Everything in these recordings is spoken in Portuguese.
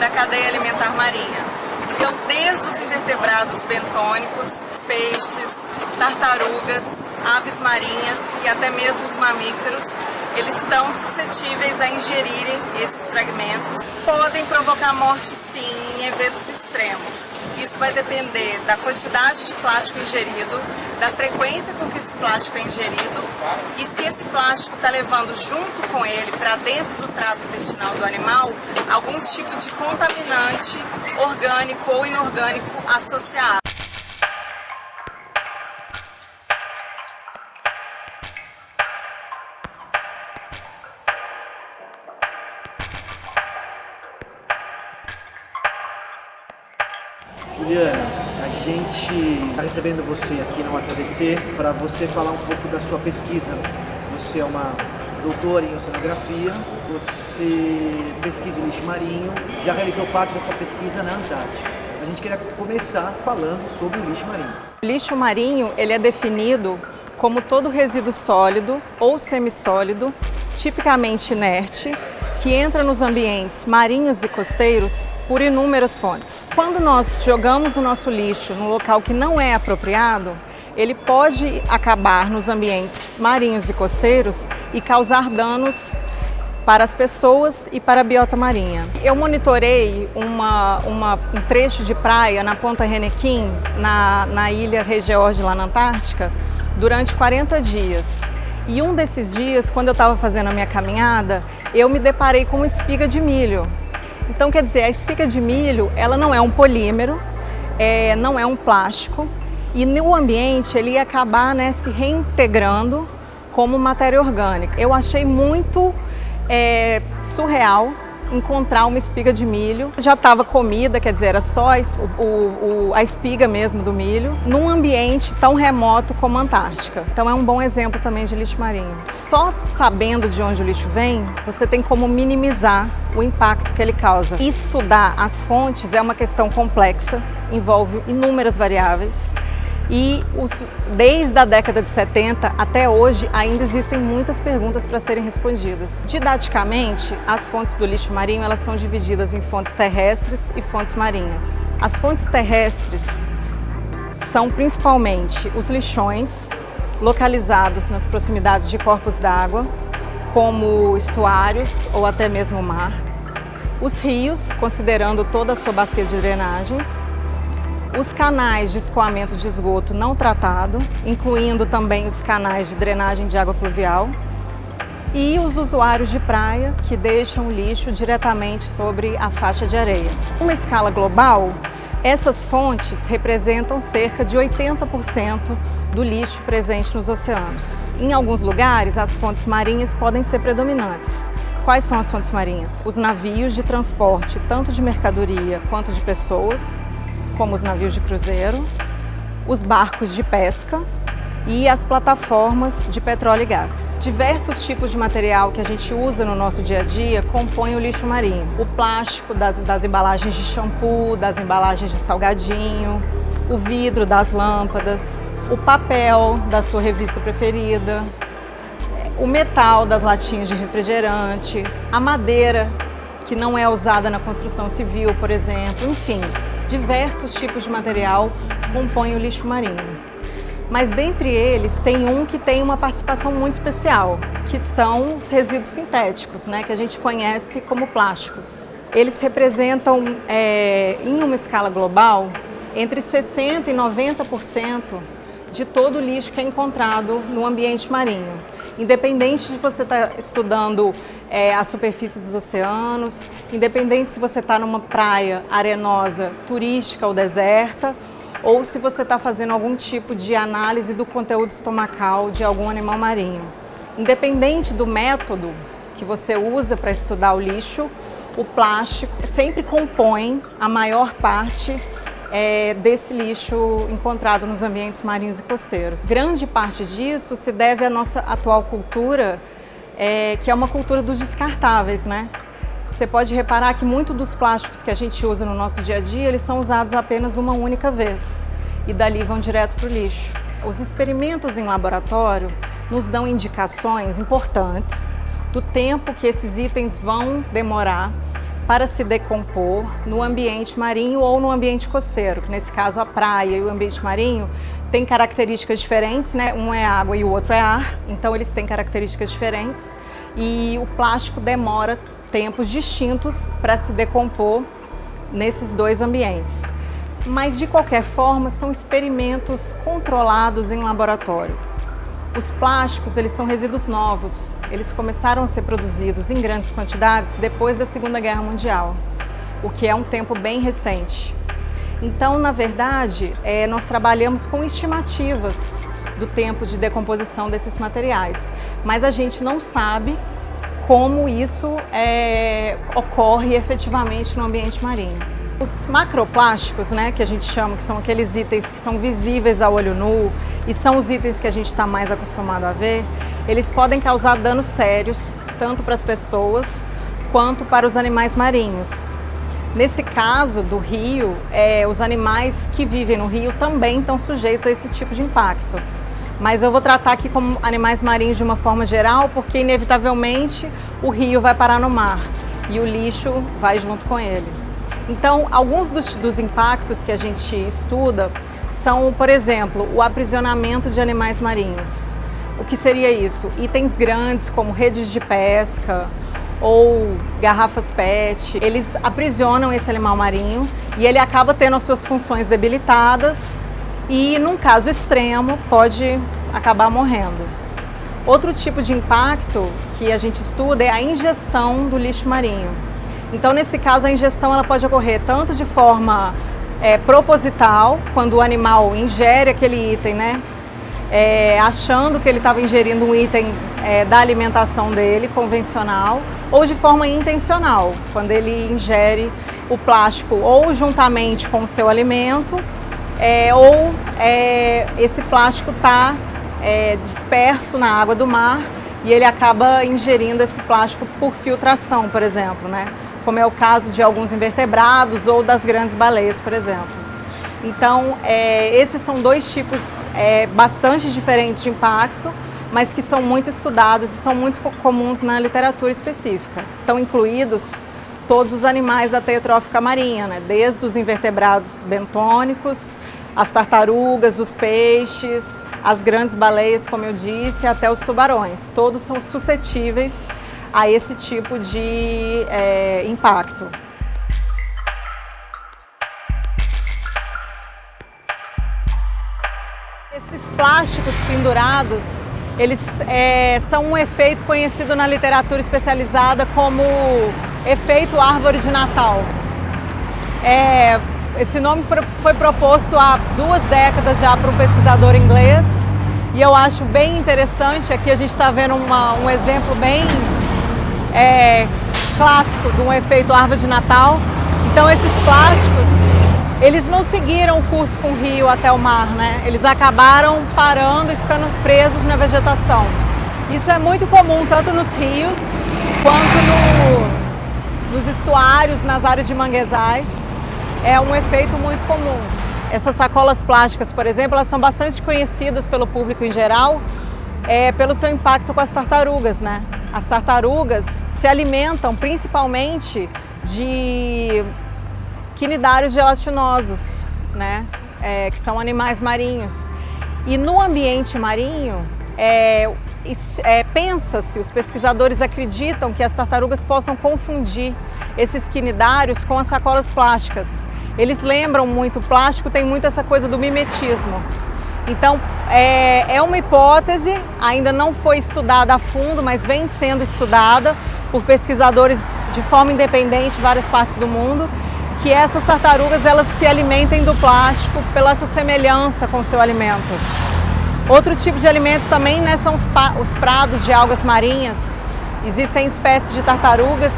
da cadeia alimentar marinha. Então, desde os invertebrados bentônicos, peixes, tartarugas, aves marinhas e até mesmo os mamíferos, eles estão suscetíveis a ingerirem esses fragmentos. Podem provocar morte, sim, em eventos extremos. Isso vai depender da quantidade de plástico ingerido, da frequência com que esse plástico é ingerido e se esse plástico está levando junto com ele para dentro do trato intestinal do animal algum tipo de contaminante orgânico ou inorgânico associado. Juliana, a gente está recebendo você aqui na UFABC para você falar um pouco da sua pesquisa. Você é uma doutora em oceanografia, você pesquisa o lixo marinho, já realizou parte da sua pesquisa na Antártica. A gente queria começar falando sobre o lixo marinho. O lixo marinho ele é definido como todo resíduo sólido ou semissólido, tipicamente inerte, que entra nos ambientes marinhos e costeiros por inúmeras fontes. Quando nós jogamos o nosso lixo no local que não é apropriado, ele pode acabar nos ambientes marinhos e costeiros e causar danos para as pessoas e para a biota marinha. Eu monitorei um trecho de praia na Ponta Renequim, na ilha Regeorge, lá na Antártica, durante 40 dias. E um desses dias, quando eu estava fazendo a minha caminhada, eu me deparei com uma espiga de milho. Então, quer dizer, a espiga de milho, ela não é um polímero, não é um plástico, e no ambiente ele ia acabar, né, se reintegrando como matéria orgânica. Eu achei muito surreal encontrar uma espiga de milho. Já estava comida, quer dizer, era só a espiga mesmo do milho, num ambiente tão remoto como a Antártica. Então é um bom exemplo também de lixo marinho. Só sabendo de onde o lixo vem, você tem como minimizar o impacto que ele causa. Estudar as fontes é uma questão complexa, envolve inúmeras variáveis. E desde a década de 70 até hoje ainda existem muitas perguntas para serem respondidas. Didaticamente, as fontes do lixo marinho elas são divididas em fontes terrestres e fontes marinhas. As fontes terrestres são principalmente os lixões localizados nas proximidades de corpos d'água, como estuários ou até mesmo o mar. Os rios, considerando toda a sua bacia de drenagem. Os canais de escoamento de esgoto não tratado, incluindo também os canais de drenagem de água pluvial, e os usuários de praia que deixam o lixo diretamente sobre a faixa de areia. Em uma escala global, essas fontes representam cerca de 80% do lixo presente nos oceanos. Em alguns lugares, as fontes marinhas podem ser predominantes. Quais são as fontes marinhas? Os navios de transporte, tanto de mercadoria quanto de pessoas, como os navios de cruzeiro, os barcos de pesca e as plataformas de petróleo e gás. Diversos tipos de material que a gente usa no nosso dia a dia compõem o lixo marinho. O plástico das embalagens de shampoo, das embalagens de salgadinho, o vidro das lâmpadas, o papel da sua revista preferida, o metal das latinhas de refrigerante, a madeira que não é usada na construção civil, por exemplo, enfim. Diversos tipos de material compõem o lixo marinho. Mas dentre eles tem um que tem uma participação muito especial, que são os resíduos sintéticos, né, que a gente conhece como plásticos. Eles representam, em uma escala global, entre 60% e 90% de todo o lixo que é encontrado no ambiente marinho. Independente de você estar estudando a superfície dos oceanos, independente se você está numa praia arenosa, turística ou deserta, ou se você está fazendo algum tipo de análise do conteúdo estomacal de algum animal marinho. Independente do método que você usa para estudar o lixo, o plástico sempre compõe a maior parte desse lixo encontrado nos ambientes marinhos e costeiros. Grande parte disso se deve à nossa atual cultura, que é uma cultura dos descartáveis, né? Você pode reparar que muitos dos plásticos que a gente usa no nosso dia a dia, eles são usados apenas uma única vez e dali vão direto para o lixo. Os experimentos em laboratório nos dão indicações importantes do tempo que esses itens vão demorar para se decompor no ambiente marinho ou no ambiente costeiro, que nesse caso a praia e o ambiente marinho têm características diferentes, né? Um é água e o outro é ar, então eles têm características diferentes e o plástico demora tempos distintos para se decompor nesses dois ambientes. Mas de qualquer forma são experimentos controlados em laboratório. Os plásticos, eles são resíduos novos, eles começaram a ser produzidos em grandes quantidades depois da Segunda Guerra Mundial, o que é um tempo bem recente. Então, na verdade, nós trabalhamos com estimativas do tempo de decomposição desses materiais, mas a gente não sabe como isso ocorre efetivamente no ambiente marinho. Os macroplásticos, né, que a gente chama, que são aqueles itens que são visíveis a olho nu e são os itens que a gente está mais acostumado a ver, eles podem causar danos sérios, tanto para as pessoas quanto para os animais marinhos. Nesse caso do rio, os animais que vivem no rio também estão sujeitos a esse tipo de impacto. Mas eu vou tratar aqui como animais marinhos de uma forma geral, porque inevitavelmente o rio vai parar no mar e o lixo vai junto com ele. Então, alguns dos impactos que a gente estuda são, por exemplo, o aprisionamento de animais marinhos. O que seria isso? Itens grandes como redes de pesca ou garrafas PET, eles aprisionam esse animal marinho e ele acaba tendo as suas funções debilitadas e, num caso extremo, pode acabar morrendo. Outro tipo de impacto que a gente estuda é a ingestão do lixo marinho. Então, nesse caso, a ingestão ela pode ocorrer tanto de forma proposital, quando o animal ingere aquele item, né, achando que ele estava ingerindo um item da alimentação dele, convencional, ou de forma intencional, quando ele ingere o plástico ou juntamente com o seu alimento, ou esse plástico está disperso na água do mar e ele acaba ingerindo esse plástico por filtração, por exemplo, né? Como é o caso de alguns invertebrados ou das grandes baleias, por exemplo. Então, esses são dois tipos bastante diferentes de impacto, mas que são muito estudados e são muito comuns na literatura específica. Estão incluídos todos os animais da teia trófica marinha, né? Desde os invertebrados bentônicos, as tartarugas, os peixes, as grandes baleias, como eu disse, até os tubarões. Todos são suscetíveis a esse tipo de impacto. Esses plásticos pendurados, eles são um efeito conhecido na literatura especializada como efeito árvore de Natal. Esse nome foi proposto há 2 décadas já por um pesquisador inglês e eu acho bem interessante. Aqui a gente está vendo um exemplo bem clássico de um efeito árvore de Natal. Então esses plásticos, eles não seguiram o curso com o rio até o mar, né? Eles acabaram parando e ficando presos na vegetação. Isso é muito comum tanto nos rios quanto nos estuários, nas áreas de manguezais. É um efeito muito comum. Essas sacolas plásticas, por exemplo, elas são bastante conhecidas pelo público em geral, pelo seu impacto com as tartarugas, né? As tartarugas se alimentam principalmente de quinidários gelatinosos, né? Que são animais marinhos. E no ambiente marinho, pensa-se, os pesquisadores acreditam que as tartarugas possam confundir esses quinidários com as sacolas plásticas. Eles lembram muito, o plástico tem muito essa coisa do mimetismo. Então, é uma hipótese, ainda não foi estudada a fundo, mas vem sendo estudada por pesquisadores de forma independente em várias partes do mundo, que essas tartarugas elas se alimentem do plástico pela essa semelhança com o seu alimento. Outro tipo de alimento também, né, são os prados de algas marinhas. Existem espécies de tartarugas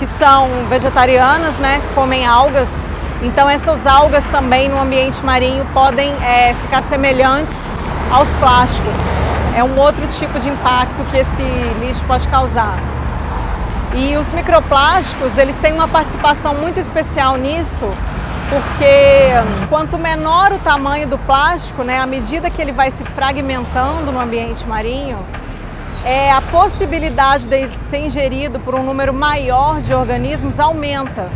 que são vegetarianas, né, comem algas. Então essas algas também no ambiente marinho podem ficar semelhantes aos plásticos. É um outro tipo de impacto que esse lixo pode causar. E os microplásticos, eles têm uma participação muito especial nisso, porque quanto menor o tamanho do plástico, né, à medida que ele vai se fragmentando no ambiente marinho, a possibilidade de ser ingerido por um número maior de organismos aumenta.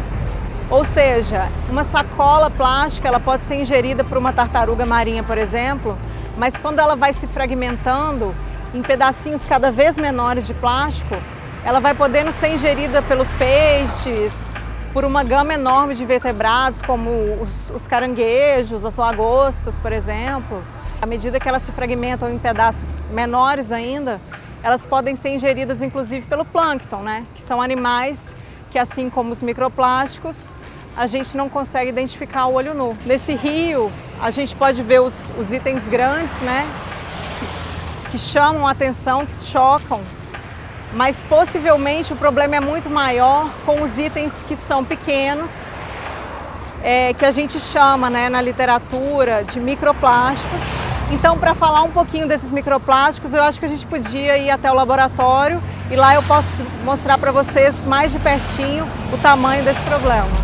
Ou seja, uma sacola plástica ela pode ser ingerida por uma tartaruga marinha, por exemplo, mas quando ela vai se fragmentando em pedacinhos cada vez menores de plástico, ela vai podendo ser ingerida pelos peixes, por uma gama enorme de invertebrados, como os caranguejos, as lagostas, por exemplo. À medida que elas se fragmentam em pedaços menores ainda, elas podem ser ingeridas inclusive pelo plâncton, né? Que são animais que, assim como os microplásticos, a gente não consegue identificar a olho nu. Nesse rio, a gente pode ver os itens grandes, né? Que chamam a atenção, que chocam, mas possivelmente o problema é muito maior com os itens que são pequenos, que a gente chama, né, na literatura de microplásticos. Então, para falar um pouquinho desses microplásticos, eu acho que a gente podia ir até o laboratório e lá eu posso mostrar para vocês mais de pertinho o tamanho desse problema.